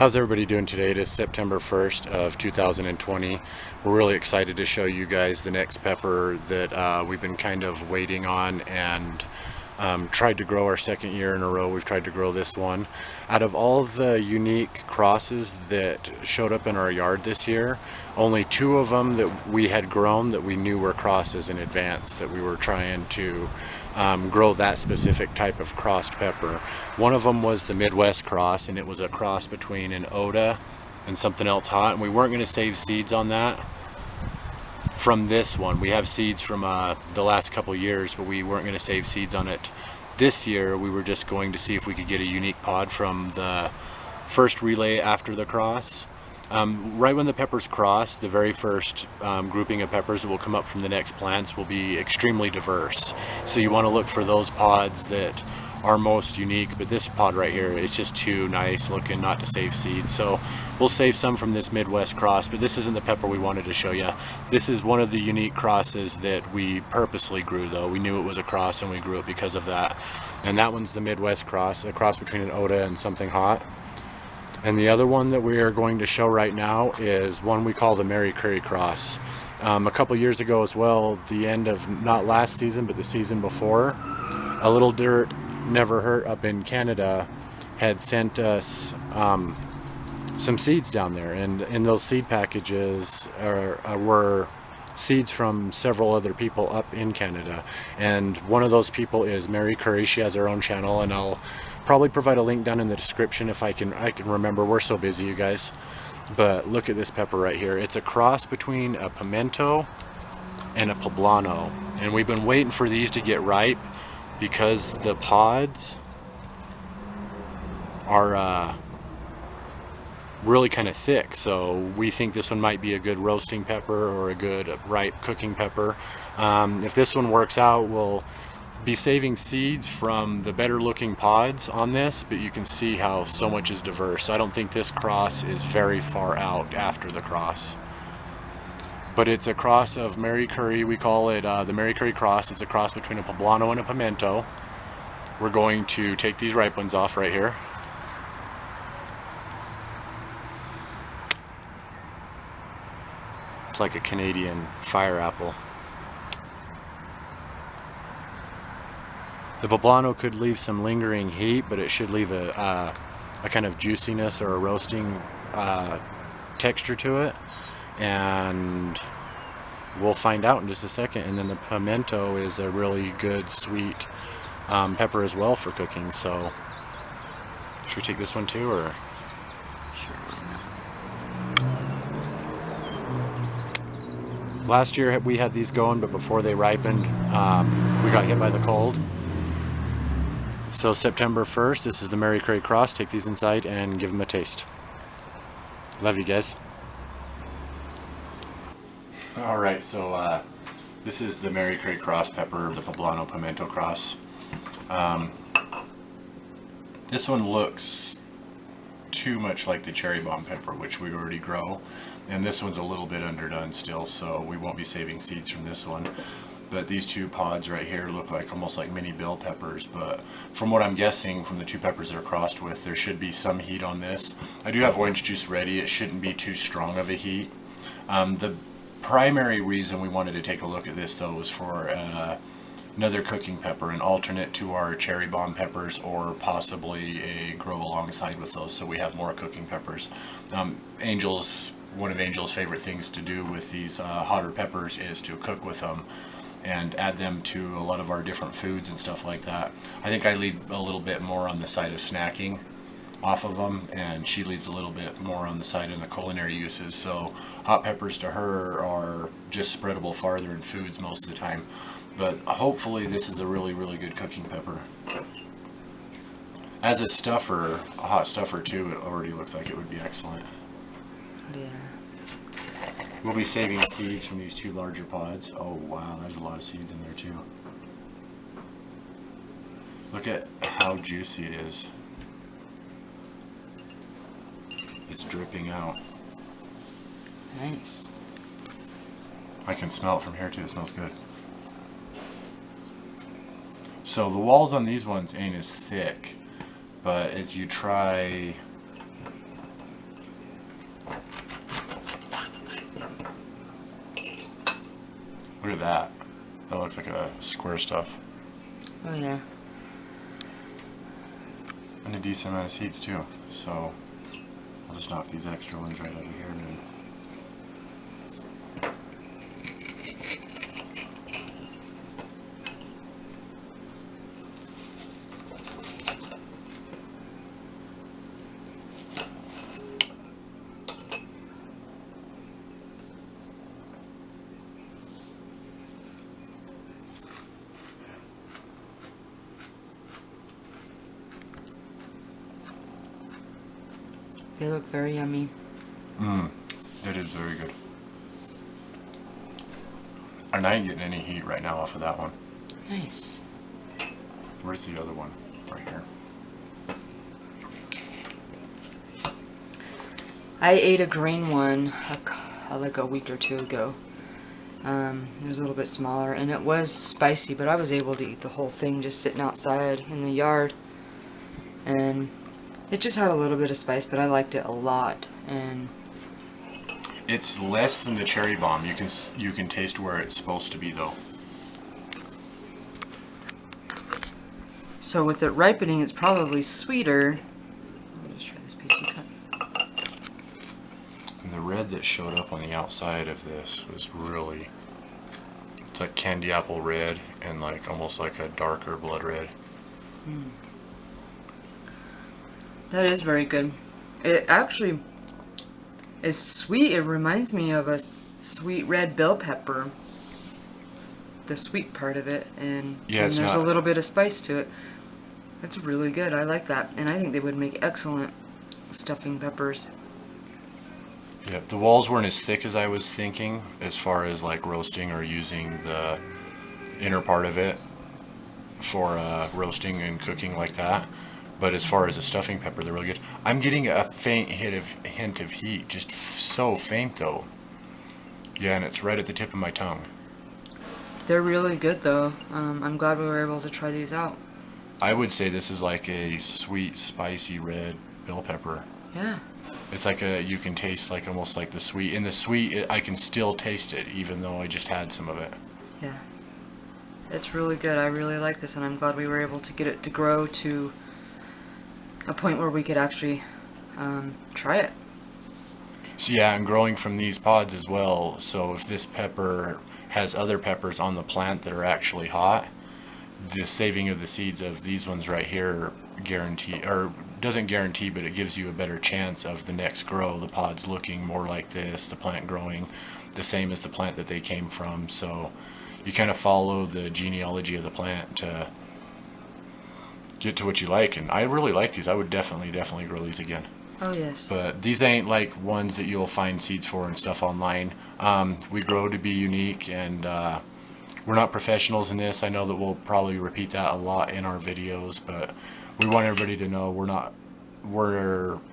How's everybody doing today? It is September 1st of 2020. We're really excited to show you guys the next pepper that we've been kind of waiting on and tried to grow our second year in a row. We've tried to grow this one. Out of all the unique crosses that showed up in our yard this year, only two of them that we had grown that we knew were crosses in advance, that we were trying to grow that specific type of crossed pepper. One of them was the Midwest cross, and it was a cross between an Oda and something else hot, and we weren't going to save seeds on that from this one. We have seeds from the last couple years, but we weren't going to save seeds on it this year. We were just going to see if we could get a unique pod from the first relay after the cross. Right when the peppers cross, the very first grouping of peppers that will come up from the next plants will be extremely diverse. So you want to look for those pods that are most unique, but this pod right here is just too nice looking not to save seeds. So we'll save some from this Midwest cross, but this isn't the pepper we wanted to show you. This is one of the unique crosses that we purposely grew, though. We knew it was a cross and we grew it because of that. And that one's the Midwest cross, a cross between an Oda and something hot. And the other one that we are going to show right now is one we call the Currie-X cross. A couple years ago as well, the end of not last season but the season before, A Little Dirt Never Hurt up in Canada had sent us some seeds down there, and in those seed packages were seeds from several other people up in Canada. And one of those people is Mary Currie. She has her own channel, and I'll probably provide a link down in the description if I can remember. We're so busy, you guys. But look at this pepper right here. It's a cross between a pimento and a poblano, and we've been waiting for these to get ripe because the pods are really kind of thick. So we think this one might be a good roasting pepper or a good ripe cooking pepper. If this one works out, we'll be saving seeds from the better looking pods on this, but you can see how so much is diverse. I don't think this cross is very far out after the cross, but it's a cross of Mary Currie. We call it the Mary Currie cross. It's a cross between a poblano and a pimento. We're going to take these ripe ones off right here. It's like a Canadian fire apple. The poblano could leave some lingering heat, but it should leave a kind of juiciness or a roasting texture to it, and we'll find out in just a second. And then the pimento is a really good sweet pepper as well for cooking. So should we take this one too, or? Sure. Last year we had these going, but before they ripened, we got hit by the cold. So September 1st, this is the Mary Currie cross. Take these inside and give them a taste. Love you guys. Alright, so this is the Mary Currie cross pepper, the poblano pimento cross. This one looks too much like the cherry bomb pepper, which we already grow. And this one's a little bit underdone still, so we won't be saving seeds from this one. But these two pods right here look like almost like mini bell peppers, but from what I'm guessing from the two peppers they're crossed with, there should be some heat on this. I do have orange juice ready. It shouldn't be too strong of a heat. The primary reason we wanted to take a look at this though was for another cooking pepper, an alternate to our cherry bomb peppers, or possibly a grow alongside with those so we have more cooking peppers. One of Angel's favorite things to do with these hotter peppers is to cook with them and add them to a lot of our different foods and stuff like that. I think I lead a little bit more on the side of snacking off of them, and she leads a little bit more on the side of the culinary uses. So hot peppers to her are just spreadable farther in foods most of the time, but hopefully this is a really, really good cooking pepper. As a stuffer, a hot stuffer too, it already looks like it would be excellent. Yeah. We'll be saving seeds from these two larger pods. Oh wow, there's a lot of seeds in there too. Look at how juicy it is. It's dripping out. Nice. I can smell it from here too. It smells good. So the walls on these ones ain't as thick, but as you try Look at that. That looks like a square stuff. Oh yeah. And a decent amount of seeds too. So I'll just knock these extra ones right over here and then. They look very yummy. It is very good. And I ain't getting any heat right now off of that one. Nice. Where's the other one? Right here. I ate a green one like a week or two ago. It was a little bit smaller and it was spicy, but I was able to eat the whole thing just sitting outside in the yard. And it just had a little bit of spice, but I liked it a lot. And it's less than the cherry bomb. You can taste where it's supposed to be though. So with it ripening, it's probably sweeter. Let me just try this piece we cut. And the red that showed up on the outside of this was really, it's like candy apple red and like almost like a darker blood red. That is very good. It actually is sweet. It reminds me of a sweet red bell pepper. The sweet part of it, and there's a little bit of spice to it. That's really good. I like that, and I think they would make excellent stuffing peppers. Yeah, the walls weren't as thick as I was thinking as far as like roasting or using the inner part of it for roasting and cooking like that. But as far as a stuffing pepper, they're really good. I'm getting a faint hint of heat, just so faint though. Yeah, and it's right at the tip of my tongue. They're really good though. I'm glad we were able to try these out. I would say this is like a sweet, spicy red bell pepper. Yeah. It's like you can taste like almost like the sweet. In the sweet, I can still taste it even though I just had some of it. Yeah. It's really good. I really like this, and I'm glad we were able to get it to grow to a point where we could actually try it. So yeah, I'm growing from these pods as well. So if this pepper has other peppers on the plant that are actually hot, the saving of the seeds of these ones right here doesn't guarantee, but it gives you a better chance of the next grow, the pods looking more like this, the plant growing the same as the plant that they came from. So you kind of follow the genealogy of the plant to get to what you like, and I really like these. I would definitely grow these again. Oh yes. But these ain't like ones that you'll find seeds for and stuff online. We grow to be unique, and we're not professionals in this. I know that we'll probably repeat that a lot in our videos, but we want everybody to know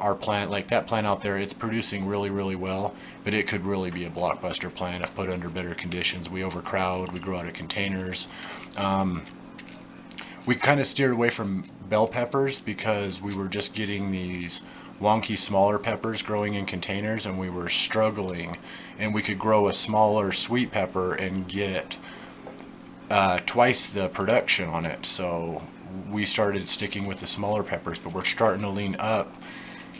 our plant, like that plant out there, it's producing really well, but it could really be a blockbuster plant if put under better conditions. We overcrowd, we grow out of containers. We kind of steered away from bell peppers because we were just getting these wonky smaller peppers growing in containers, and we were struggling, and we could grow a smaller sweet pepper and get twice the production on it. So we started sticking with the smaller peppers, but we're starting to lean up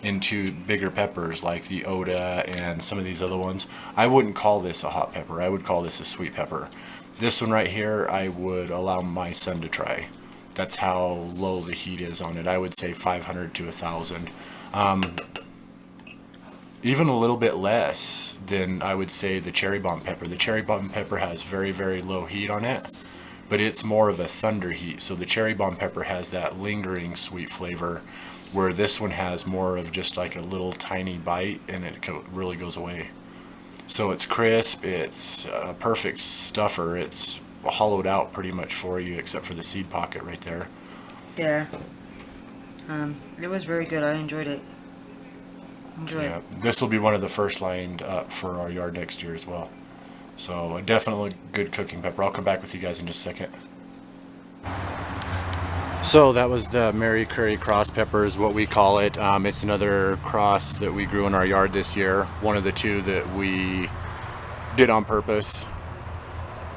into bigger peppers like the Oda and some of these other ones. I wouldn't call this a hot pepper. I would call this a sweet pepper. This one right here, I would allow my son to try. That's how low the heat is on it. I would say 500 to 1,000. Even a little bit less than I would say the cherry bomb pepper. The cherry bomb pepper has very low heat on it, but it's more of a thunder heat. So the cherry bomb pepper has that lingering sweet flavor, where this one has more of just like a little tiny bite, and it really goes away. So it's crisp, it's a perfect stuffer. It's hollowed out pretty much for you, except for the seed pocket right there. Yeah. It was very good. I enjoyed it. Yeah, this will be one of the first lined up for our yard next year as well. So definitely good cooking pepper. I'll come back with you guys in just a second. So that was the Mary Currie cross pepper is what we call it. It's another cross that we grew in our yard this year. One of the two that we did on purpose.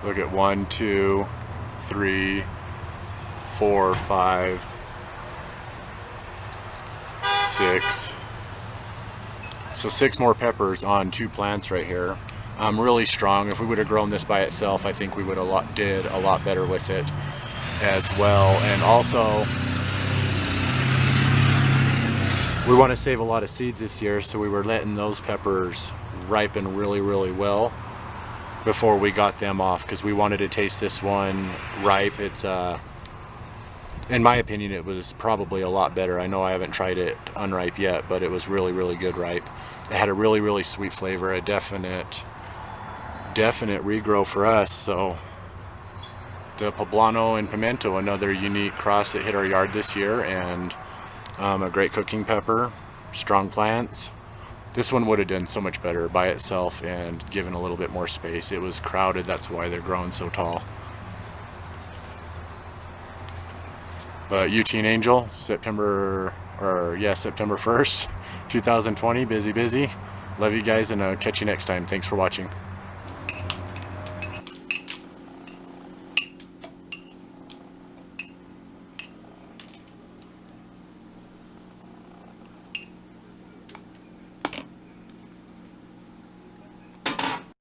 Look at 1, 2, 3, 4, 5, 6. So 6 more peppers on 2 plants right here. Really strong. If we would have grown this by itself, I think we would have did a lot better with it as well. And also, we want to save a lot of seeds this year, so we were letting those peppers ripen really, really well before we got them off, because we wanted to taste this one ripe. It's in my opinion, it was probably a lot better. I know I haven't tried it unripe yet, but it was really, really good ripe. It had a really, really sweet flavor, a definite regrow for us. So the poblano and pimento, another unique cross that hit our yard this year, and a great cooking pepper, strong plants. This one would have done so much better by itself and given a little bit more space. It was crowded, that's why they're growing so tall. But UT and Angel, September 1st, 2020, busy. Love you guys, and catch you next time. Thanks for watching.